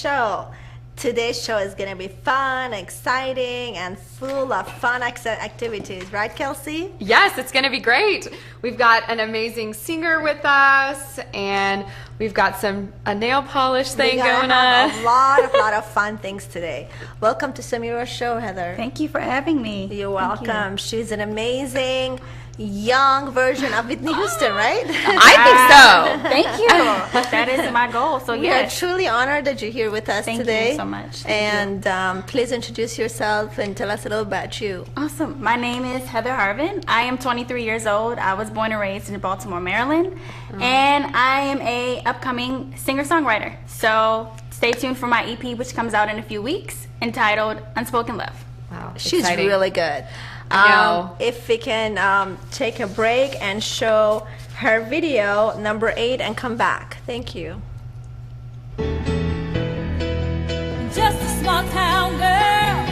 show. Today's show is going to be fun, exciting, and full of fun activities. Right, Kelsey? Yes, it's going to be great. We've got an amazing singer with us, and we've got a nail polish thing going on. A lot of fun things today. Welcome to Samira's show, Heather. Thank you for having me. You're welcome. She's an amazing young version of Whitney Houston, right? I think so. Thank you. That is my goal. So We are truly honored that you're here with us today. Thank you so much. And please introduce yourself and tell us a little about you. Awesome. My name is Heather Harvin. I am 23 years old. I was born and raised in Baltimore, Maryland. And I am a upcoming singer-songwriter. So stay tuned for my EP, which comes out in a few weeks, entitled Unspoken Love. Wow, She's exciting. really good. I know. If we can take a break and show her video number 8 and come back. Thank you. Just a small town girl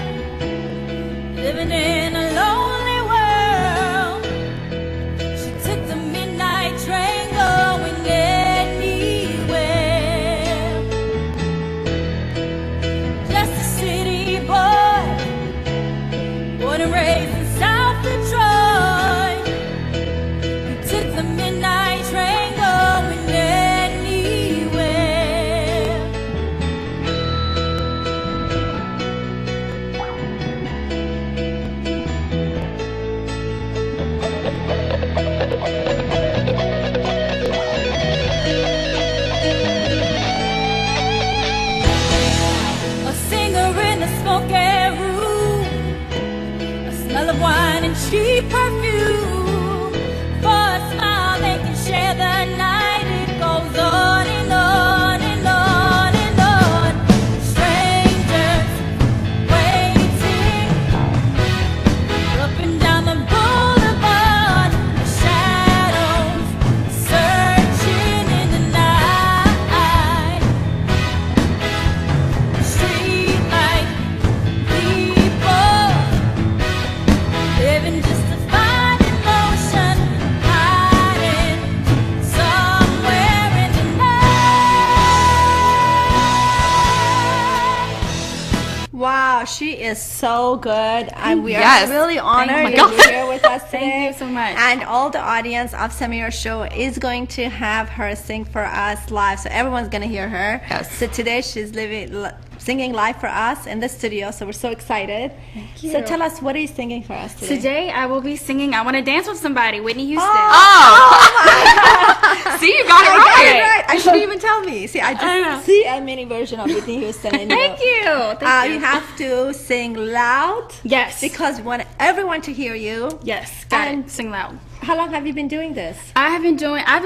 living in a lonely world. She took the midnight train going anywhere. Just a city boy, born and raised in South Detroit. He took the midnight train going anywhere. A singer in a smoky room, a smell of wine and cheap perfume. For a smile they can share the night. It goes on and on and on and on. Strangers waiting up and down the boulevard. The shadows searching in the night. Streetlight people living just to find emotion, hiding somewhere in the night. Wow, she is so good. We are Yes. really honored you. that you're here with us today. Thank you so much. And all the audience of Samira's show is going to have her sing for us live, so everyone's going to hear her. Yes. So today she's singing live for us in the studio, so we're so excited. Thank you. So tell us, what are you singing for us today? Today I will be singing I Want to Dance with Somebody, Whitney Houston. Oh! See, you got it right. Right. I shouldn't even tell me. See, I just see a mini version of Whitney Houston. And Thank you. Thank you. You have to sing loud. Yes. Because we want everyone to hear you. Yes. Got And- it. Sing loud. How long have you been doing this? I've been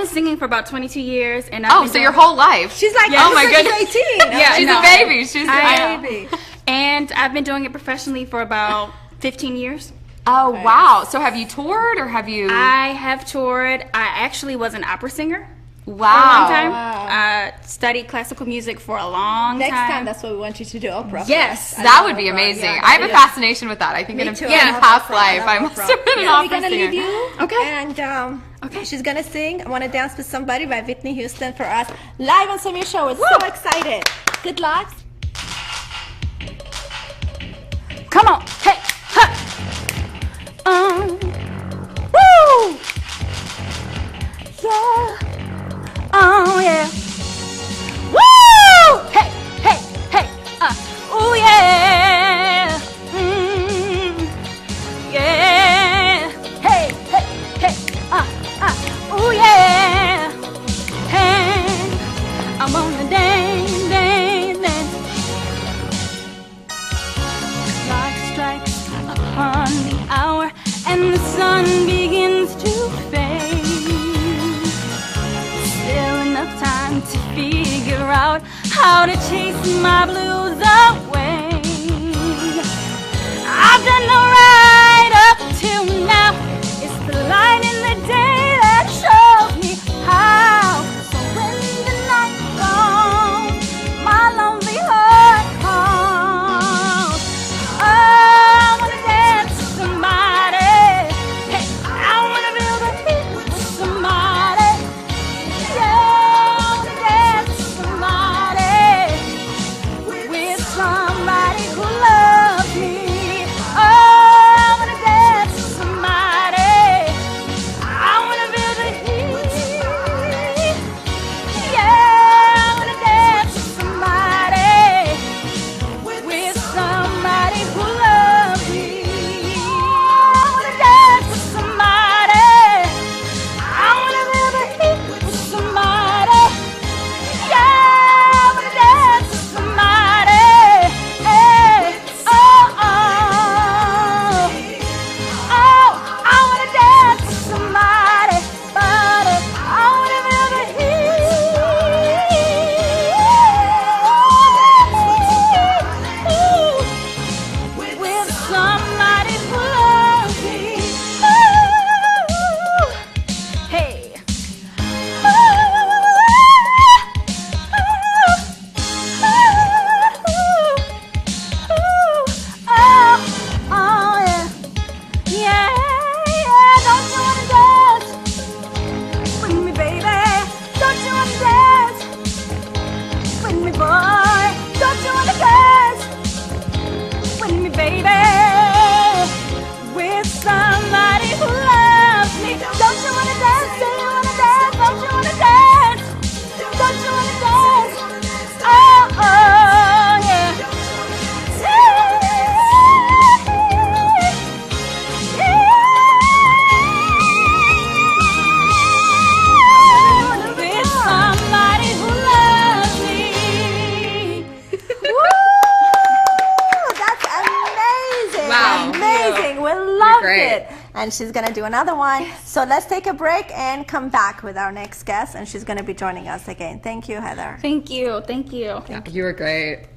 singing for about 22 years. And Oh, so your whole life. She's like, Yeah. Oh my she's goodness. 18. Yeah, She's no. a baby. She's I a know. baby. And I've been doing it professionally for about 15 years. Oh, wow. So have you toured or have you? I have toured. I actually was an opera singer for a long Wow. time. Wow. I studied classical music for a long Next time. time, that's what we want you to do, opera. Yes. first. I That love would be opera. amazing. Yeah, I have a yeah. fascination with that. I think Me in a too. in I a love past opera. life, I I love must opera. have been an So we're opera gonna leave singer. you. Okay. And Okay. she's gonna sing "I Want to Dance with Somebody" by Whitney Houston for us live on Samira Show. We're so excited. Good luck. Come on. Hey. Ha. Woo. Yeah. Oh yeah. Woo. Hey. Hey. Hey. Oh yeah. Yeah. Hey. Hey. Hey. Oh yeah. Hey. I'm on the dance, dance, dance. Clock strikes upon the hour and the sun begins to fade. Still enough time to figure out how to chase my blues away. I've done right up till now. It's the light in the day that shows me how. So when the night comes, my lonely heart calls. I wanna dance with somebody. Hey, I wanna build a beat with somebody. Yeah, I wanna dance with somebody. and she's going to do another one. So let's take a break and come back with our next guest, and she's going to be joining us again. Thank you, Heather. Thank you. Thank you. You were great.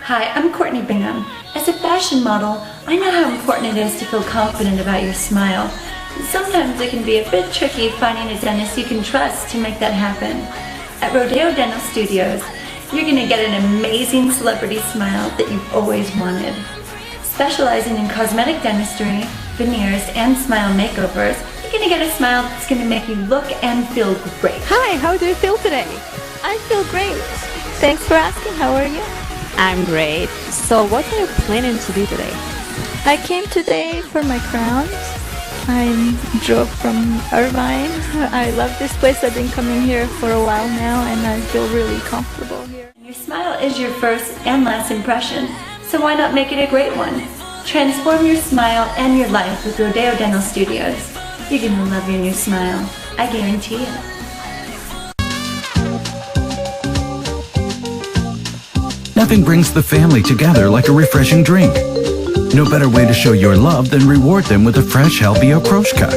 Hi, I'm Courtney Bingham. As a fashion model, I know how important it is to feel confident about your smile. Sometimes it can be a bit tricky finding a dentist you can trust to make that happen. At Rodeo Dental Studios, you're going to get an amazing celebrity smile that you've always wanted. Specializing in cosmetic dentistry, veneers, and smile makeovers, you're going to get a smile that's going to make you look and feel great. Hi, how do you feel today? I feel great. Thanks for asking. How are you? I'm great. So what are you planning to do today? I came today for my crowns. I drove from Irvine. I love this place. I've been coming here for a while now, and I feel really comfortable here. Your smile is your first and last impression, so why not make it a great one? Transform your smile and your life with Rodeo Dental Studios. You're gonna love your new smile. I guarantee it. Nothing brings the family together like a refreshing drink. No better way to show your love than reward them with a fresh, healthy okroshka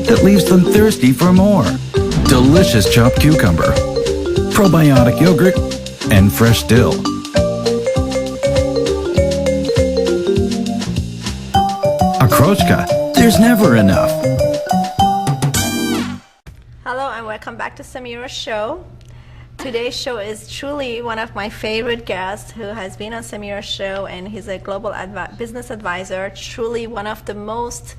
that leaves them thirsty for more. Delicious chopped cucumber, probiotic yogurt, and fresh dill. Okroshka, there's never enough. Hello and welcome back to Samira's show. Today's show is truly one of my favorite guests who has been on Samira's show, and he's a global business advisor, truly one of the most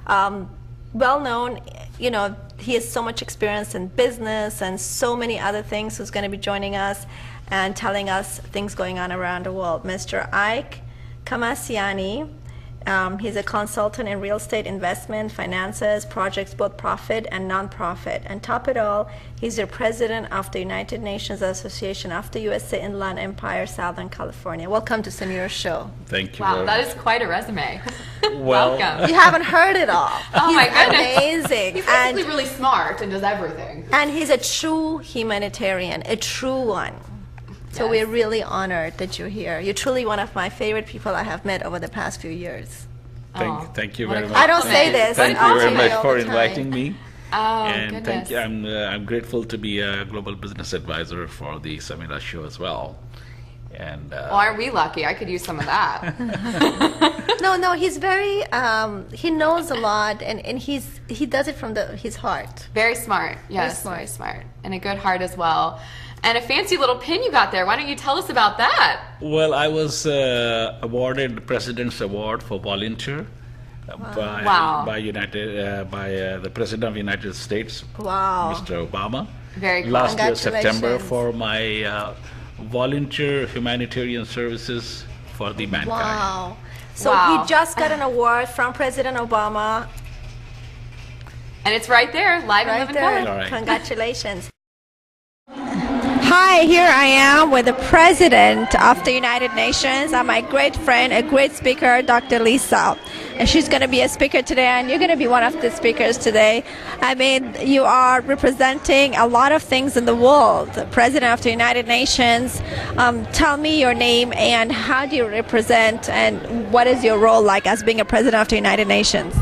well-known. You know, he has so much experience in business and so many other things, who's going to be joining us and telling us things going on around the world. Mr. Ike Khamisani. He's a consultant in real estate investment, finances, projects, both profit and non-profit. And top it all, he's the president of the United Nations Association of the USA Inland Empire, Southern California. Welcome to Samira's show. Thank you. Wow, very that much. is quite a resume. Well, Welcome. You haven't heard it all. Oh He's my goodness. amazing. He's basically really smart and does everything. And he's a true humanitarian, a true one. So Yes. we're really honored that you're here. You're truly one of my favorite people I have met over the past few years. Thank you what a very much. I don't say this. Thank I'll you very tell much all for the time. inviting me. Oh, And goodness. thank you. I'm grateful to be a global business advisor for the Samira show as well. And Well, aren't we lucky? I could use some of that. No, he's very, he knows a lot, and he does it from his heart. Very smart. Yes, smart. very smart. And a good heart as well. And a fancy little pin you got there. Why don't you tell us about that? well, I was awarded the President's Award for Volunteer by Wow. by the President of the United States, Wow. Mr. Obama. Very cool. Last year, September, Congratulations. for my volunteer humanitarian services for the mankind. Wow. So Wow. he just got an award from President Obama And it's right there, live and right living there. color. All right. Congratulations. Hi, here I am with the President of the United Nations and my great friend, a great speaker, Dr. Lisa. And she's going to be a speaker today, and you're going to be one of the speakers today. I mean, you are representing a lot of things in the world. President of the United Nations. Tell me your name and how do you represent, and what is your role like as being a President of the United Nations?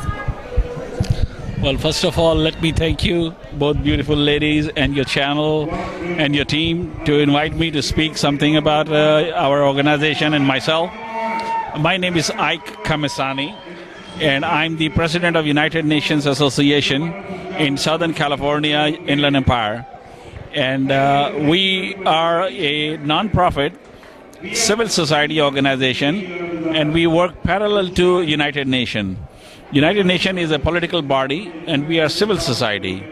Well, first of all, let me thank you, both beautiful ladies, and your channel and your team to invite me to speak something about our organization and myself. My name is Ike Khamisani. and I'm the president of United Nations Association in Southern California, Inland Empire. And we are a non-profit civil society organization, and we work parallel to United Nations. United Nations is a political body, and we are civil society.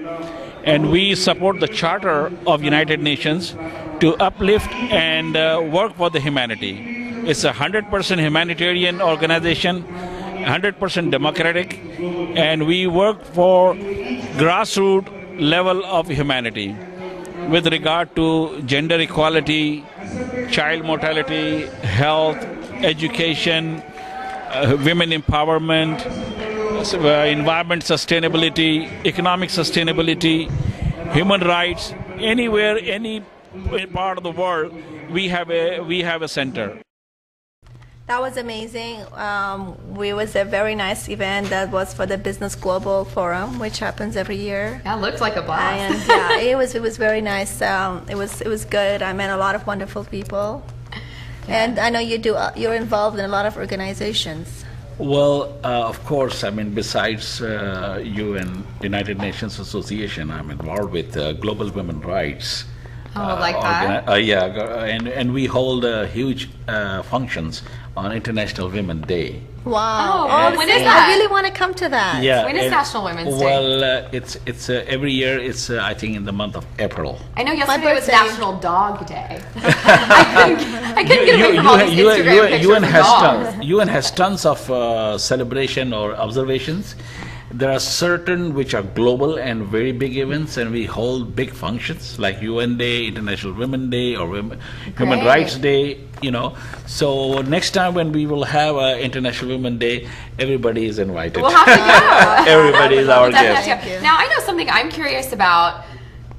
And we support the Charter of United Nations to uplift and work for the humanity. It's a 100% humanitarian organization, 100% democratic, and we work for grassroots level of humanity with regard to gender equality, child mortality, health, education, women empowerment, environment sustainability, economic sustainability, human rights. Anywhere, any part of the world, we have a center. That was amazing. It was a very nice event that was for the Business Global Forum, which happens every year. That looked like a blast. And yeah, it was very nice. It was good. I met a lot of wonderful people, and I know you're involved in a lot of organizations. Well, of course, I mean, besides UN, United Nations Association, I'm involved with Global Women Rights. Oh, like that? Yeah, and we hold huge functions on International Women's Day. Wow! Oh, when is that? I really want to come to that. Yeah. When is National Women's Day? Well, it's every year. It's I think in the month of April. I know yesterday was birthday. National Dog Day. I couldn't get away from all these Instagram pictures of dogs. UN has tons of celebration or observations. There are certain which are global and very big events, and we hold big functions like UN Day, International Women's Day, or Human Rights Day. You know, so next time when we will have International Women's Day, everybody is invited. We'll have to go. Everybody is our guest. Now, I know something I'm curious about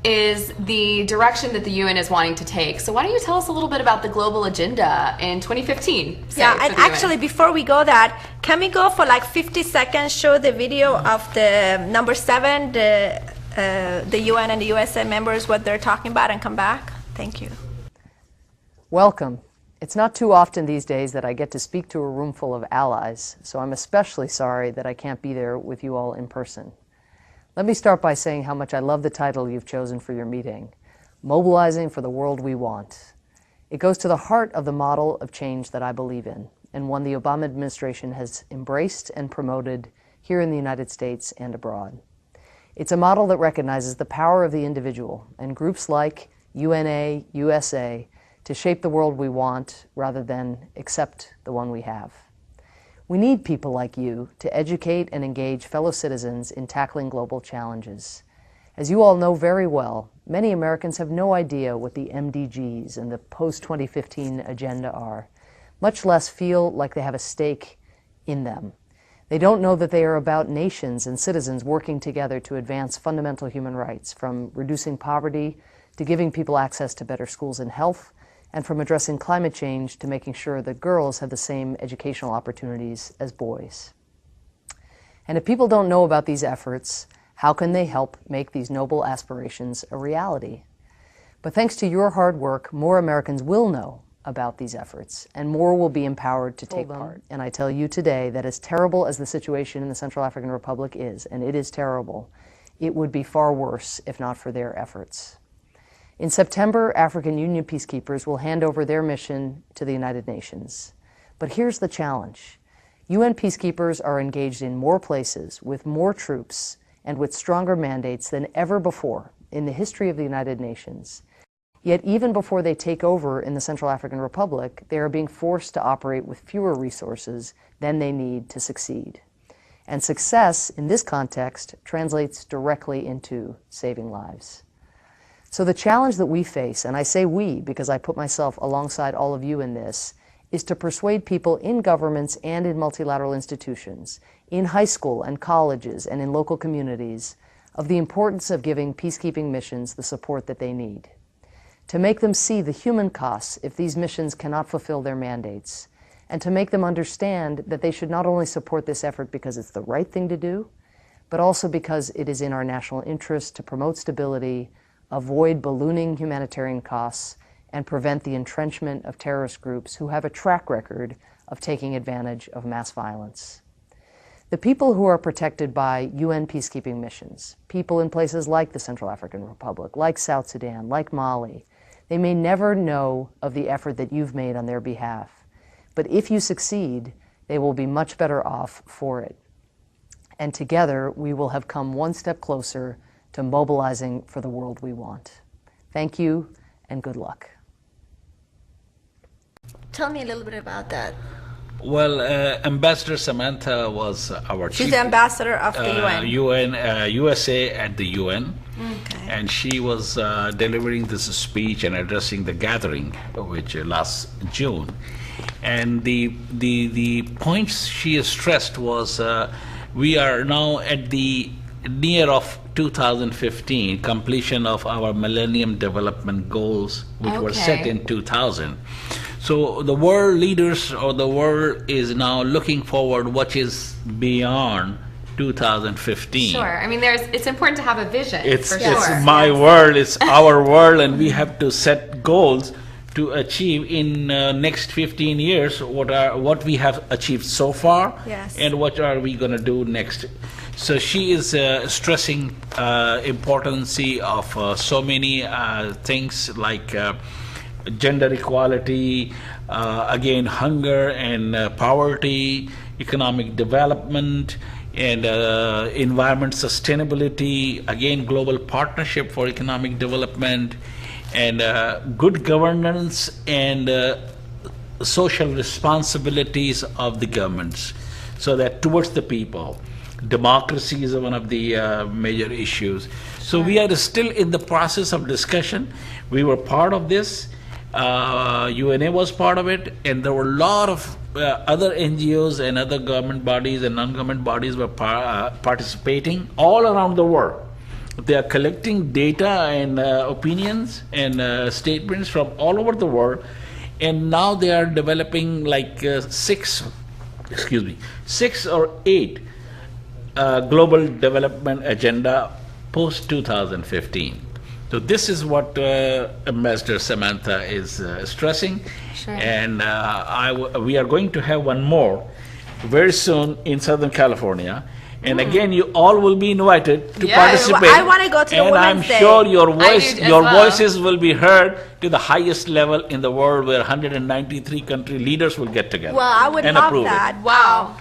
is the direction that the UN is wanting to take. So why don't you tell us a little bit about the global agenda in 2015? Yeah, and actually, before we go that, can we go for like 50 seconds, show the video of the number 7, the UN and the USA members, what they're talking about, and come back? Thank you. Welcome. It's not too often these days that I get to speak to a room full of allies, so I'm especially sorry that I can't be there with you all in person. Let me start by saying how much I love the title you've chosen for your meeting, Mobilizing for the World We Want. It goes to the heart of the model of change that I believe in, and one the Obama administration has embraced and promoted here in the United States and abroad. It's a model that recognizes the power of the individual and groups like UNA, USA, to shape the world we want rather than accept the one we have. We need people like you to educate and engage fellow citizens in tackling global challenges. As you all know very well, many Americans have no idea what the MDGs and the post-2015 agenda are, much less feel like they have a stake in them. They don't know that they are about nations and citizens working together to advance fundamental human rights, from reducing poverty to giving people access to better schools and health, and from addressing climate change to making sure that girls have the same educational opportunities as boys. And if people don't know about these efforts, how can they help make these noble aspirations a reality? But thanks to your hard work, more Americans will know about these efforts, and more will be empowered to take part. And I tell you today that as terrible as the situation in the Central African Republic is, and it is terrible, it would be far worse if not for their efforts. In September, African Union peacekeepers will hand over their mission to the United Nations. But here's the challenge. UN peacekeepers are engaged in more places, with more troops, and with stronger mandates than ever before in the history of the United Nations. Yet even before they take over in the Central African Republic, they are being forced to operate with fewer resources than they need to succeed. And success, in this context, translates directly into saving lives. So the challenge that we face, and I say we because I put myself alongside all of you in this, is to persuade people in governments and in multilateral institutions, in high school and colleges and in local communities, of the importance of giving peacekeeping missions the support that they need. To make them see the human costs if these missions cannot fulfill their mandates, and to make them understand that they should not only support this effort because it's the right thing to do, but also because it is in our national interest to promote stability, avoid ballooning humanitarian costs, and prevent the entrenchment of terrorist groups who have a track record of taking advantage of mass violence. The people who are protected by UN peacekeeping missions, people in places like the Central African Republic, like South Sudan, like Mali, they may never know of the effort that you've made on their behalf. But if you succeed, they will be much better off for it. And together, we will have come one step closer to mobilizing for the world we want. Thank you, and good luck. Tell me a little bit about that. Well, Ambassador Samantha was our She's chief, the ambassador of the UN. USA at the UN. Okay. And she was delivering this speech and addressing the gathering, which last June. And the points she stressed was we are now at the near of 2015, completion of our Millennium Development Goals, which were set in 2000. So the world leaders or the world is now looking forward what is beyond 2015. Sure. I mean, it's important to have a vision. It's for sure. my world, it's our world, and we have to set goals to achieve in next 15 years what we have achieved so far, Yes. and what are we going to do next. So she is stressing importance of so many things like gender equality, again hunger and poverty, economic development, and environment sustainability, again global partnership for economic development, and good governance and social responsibilities of the governments, so that towards the people. Democracy is one of the major issues. So we are still in the process of discussion. We were part of this. UNA was part of it, and there were a lot of other NGOs and other government bodies and non-government bodies were participating all around the world. They are collecting data and opinions and statements from all over the world, and now they are developing like six or eight global development agenda post 2015. So this is what Ambassador Samantha is stressing, and we are going to have one more very soon in Southern California. And again, you all will be invited to participate. I want to go to the and I'm Women's Day. sure your voices will be heard to the highest level in the world, where 193 country leaders will get together. Well, I would and love approve that. It. Wow.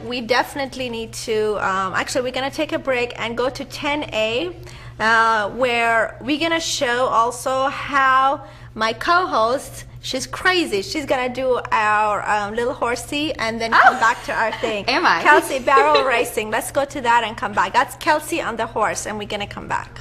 We definitely need to, actually we're going to take a break and go to 10A, where we're going to show also how my co-host, she's crazy. She's going to do our little horsey and then come back to our thing. Am I? Kelsey, barrel racing. Let's go to that and come back. That's Kelsey on the horse, and we're going to come back.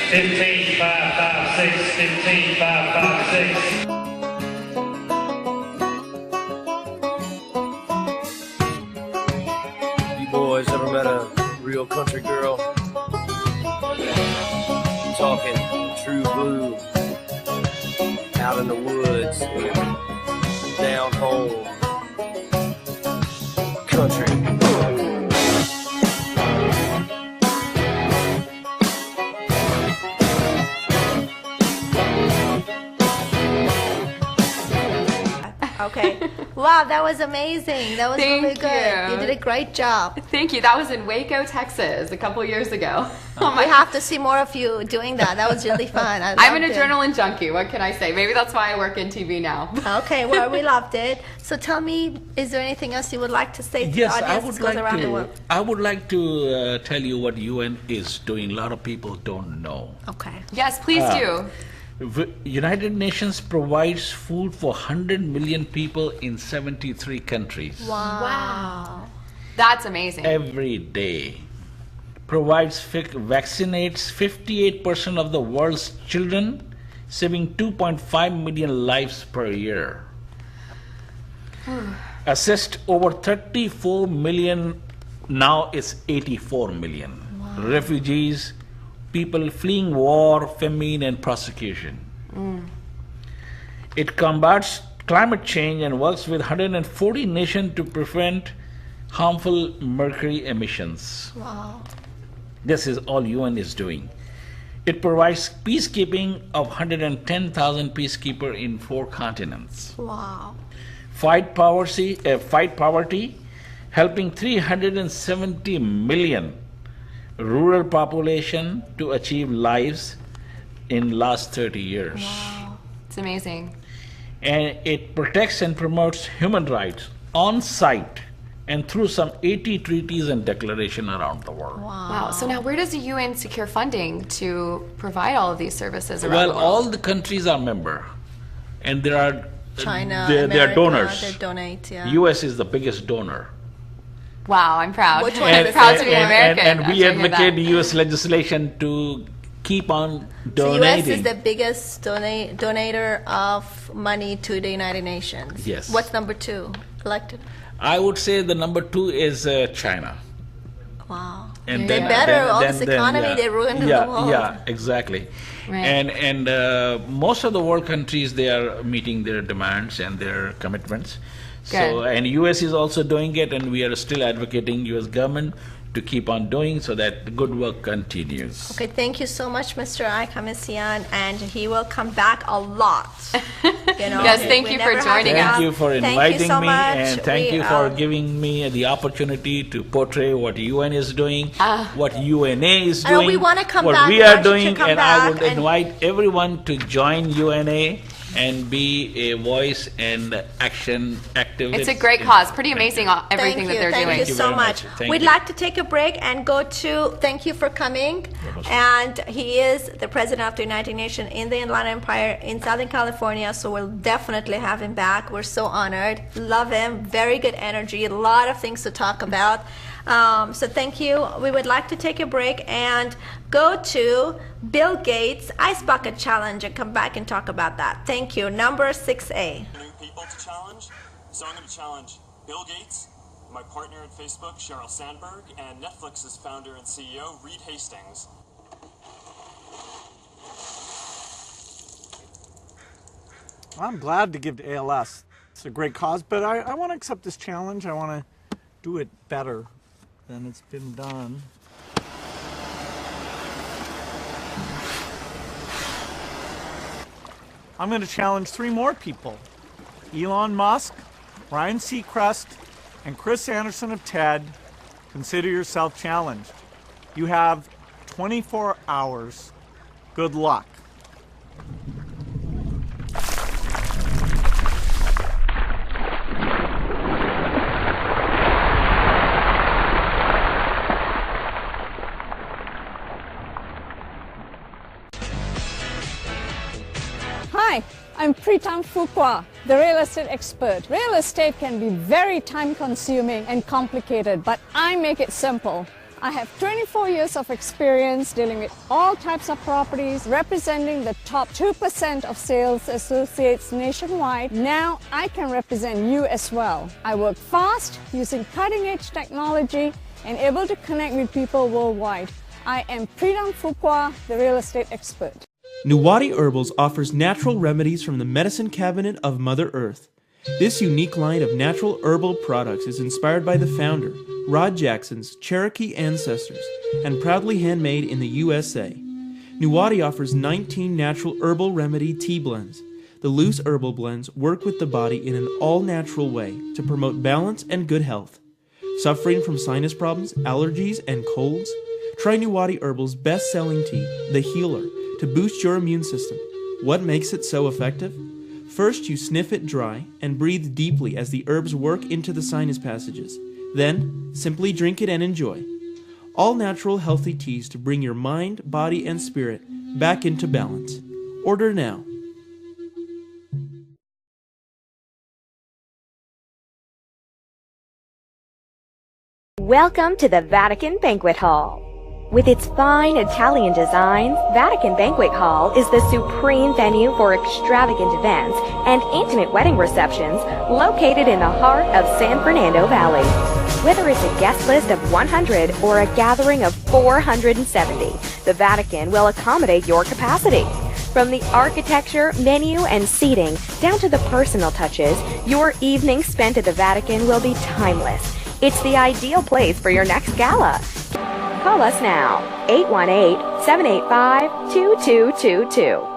Fifteen, 5, 5, 6, 15, 5, 5, 6. You boys ever met a real country girl? I'm talking true blue, out in the woods, down home, country. Okay. Wow, that was amazing. That was really good. Thank you. You did a great job. Thank you. That was in Waco, Texas, a couple years ago. We have to see more of you doing that. That was really fun. I'm an adrenaline junkie. What can I say? Maybe that's why I work in TV now. Okay, well, we loved it. So tell me, is there anything else you would like to say to Yes, the audience that goes around the world? I would like to tell you what UN is doing. A lot of people don't know. Okay. Yes, please do. United Nations provides food for 100 million people in 73 countries. Wow. That's amazing. Every day. Vaccinates 58% of the world's children, saving 2.5 million lives per year. Assist over 34 million, now it's 84 million. Refugees, people fleeing war, famine, and persecution. It combats climate change and works with 140 nations to prevent harmful mercury emissions. Wow. This is all UN is doing. It provides peacekeeping of 110,000 peacekeepers in 4 continents. Wow. Fight poverty, helping 370 million rural population to achieve lives in last 30 years. Wow. It's amazing. And it protects and promotes human rights on site and through some 80 treaties and declarations around the world. Wow. So now where does the UN secure funding to provide all of these services around the world? All the countries are member, and there are China, they America, are donors. they donate, yeah. US is the biggest donor. Wow, I'm proud. Which one I'm is proud it? to be American. And we after I hear advocate that. US legislation to keep on The US donating. is the biggest donator of money to the United Nations. Yes. What's number 2 elected? I would say the number 2 is China. Wow. And They better, all this economy, they ruined the world. Yeah, exactly. Right. And most of the world countries, they are meeting their demands and their commitments. So, Good. and US is also doing it, and we are still advocating US government to keep on doing so that the good work continues. Okay, thank you so much, Mr. Khamisani, and he will come back a lot. Yes, thank you for joining us. Thank you for Thank you inviting so me, much. and thank We, you for giving me the opportunity to portray what UN is doing, what UNA is I know doing, we wanna come what back. we We are want you to doing, come and I back would and- invite everyone to join UNA and be a voice and action activist. It's a great cause. Pretty amazing everything that they're Thank doing. you so very much. much. Thank We'd you. like to take a break and go to, thank you for coming. And he is the president of the United Nations in the Inland Empire in Southern California, so we'll definitely have him back. We're so honored. Love him. Very good energy. A lot of things to talk about. So thank you. We would like to take a break and go to Bill Gates' Ice Bucket Challenge and come back and talk about that. Thank you. Number 6A. New people to challenge. So I'm going to challenge Bill Gates, my partner in Facebook, Sheryl Sandberg, and Netflix's founder and CEO, Reed Hastings. I'm glad to give to ALS. It's a great cause, but I want to accept this challenge. I want to do it better than it's been done. I'm going to challenge 3 more people. Elon Musk, Ryan Seacrest, and Chris Anderson of TED. Consider yourself challenged. You have 24 hours. Good luck. Hi, I'm Pritam Fuqua, the real estate expert. Real estate can be very time-consuming and complicated, but I make it simple. I have 24 years of experience dealing with all types of properties, representing the top 2% of sales associates nationwide. Now I can represent you as well. I work fast, using cutting-edge technology, and able to connect with people worldwide. I am Pritam Fuqua, the real estate expert. Nuwadi Herbals offers natural remedies from the medicine cabinet of Mother Earth. This unique line of natural herbal products is inspired by the founder, Rod Jackson's Cherokee ancestors, and proudly handmade in the USA. Nuwadi offers 19 natural herbal remedy tea blends. The loose herbal blends work with the body in an all-natural way to promote balance and good health. Suffering from sinus problems, allergies, and colds? Try Nuwadi Herbals' best-selling tea, The Healer, to boost your immune system. What makes it so effective? First, you sniff it dry and breathe deeply as the herbs work into the sinus passages. Then, simply drink it and enjoy. All natural healthy teas to bring your mind, body, and spirit back into balance. Order now. Welcome to the Vatican Banquet Hall. With its fine Italian designs, Vatican Banquet Hall is the supreme venue for extravagant events and intimate wedding receptions located in the heart of San Fernando Valley. Whether it's a guest list of 100 or a gathering of 470, the Vatican will accommodate your capacity. From the architecture, menu, and seating, down to the personal touches, your evening spent at the Vatican will be timeless. It's the ideal place for your next gala. Call us now, 818-785-2222.